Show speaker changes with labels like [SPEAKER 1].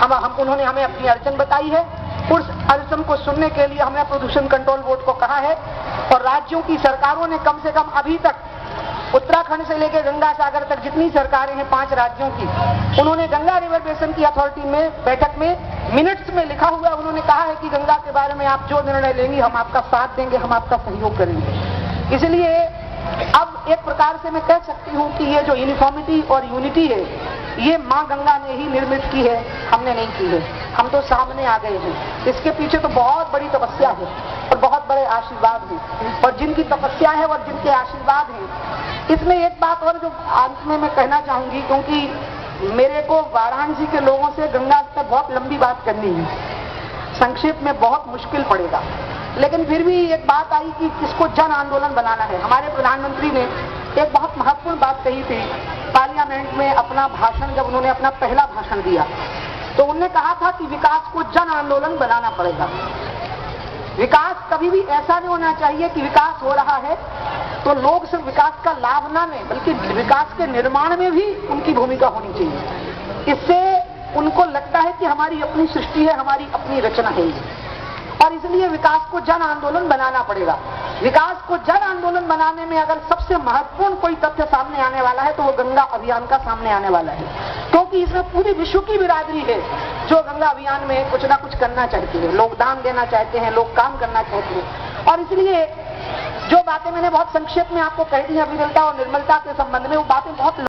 [SPEAKER 1] उन्होंने हमें अपनी अड़चन बताई है। उस अड़चन को सुनने के लिए हमने प्रदूषण कंट्रोल बोर्ड को कहा है और राज्यों की सरकारों ने कम से कम अभी तक उत्तराखंड से लेकर गंगा सागर तक जितनी सरकारें हैं 5 राज्यों की, उन्होंने गंगा रिवर बेसिन की अथॉरिटी में बैठक में मिनट्स में लिखा हुआ उन्होंने कहा है कि गंगा के बारे में आप जो निर्णय लेंगे हम आपका साथ देंगे, हम आपका सहयोग करेंगे। इसलिए अब एक प्रकार से मैं कह सकती हूँ कि ये जो यूनिफॉर्मिटी और यूनिटी है ये माँ गंगा ने ही निर्मित की है, हमने नहीं की है। हम तो सामने आ गए हैं। इसके पीछे तो बहुत बड़ी तपस्या है और बहुत बड़े आशीर्वाद हैं, और जिनकी तपस्या है और जिनके आशीर्वाद हैं। इसमें एक बात और जो अंत में मैं कहना चाहूंगी, क्योंकि मेरे को वाराणसी के लोगों से गंगा पर बहुत लंबी बात करनी है, संक्षेप में बहुत मुश्किल पड़ेगा, लेकिन फिर भी एक बात आई कि किसको जन आंदोलन बनाना है। हमारे प्रधानमंत्री ने एक बहुत महत्वपूर्ण बात कही थी पार्लियामेंट में अपना भाषण, जब उन्होंने अपना पहला भाषण दिया तो उन्होंने कहा था कि विकास को जन आंदोलन बनाना पड़ेगा। विकास कभी भी ऐसा नहीं होना चाहिए कि विकास हो रहा है तो लोग सिर्फ विकास का लाभ ना लें, बल्कि विकास के निर्माण में भी उनकी भूमिका होनी चाहिए। इससे उनको लगता है कि हमारी अपनी सृष्टि है, हमारी अपनी रचना है, और इसलिए विकास को जन आंदोलन बनाना पड़ेगा। विकास को जन आंदोलन बनाने में अगर सबसे महत्वपूर्ण कोई तथ्य सामने आने वाला है तो वो गंगा अभियान का सामने आने वाला है, क्योंकि इसमें पूरी विश्व की बिरादरी है जो गंगा अभियान में कुछ ना कुछ करना चाहती है। लोग दान देना चाहते हैं, लोग काम करना चाहते हैं, और इसलिए जो बातें मैंने बहुत संक्षेप में आपको कह दी है अविरलता और निर्मलता के संबंध में, वो बातें बहुत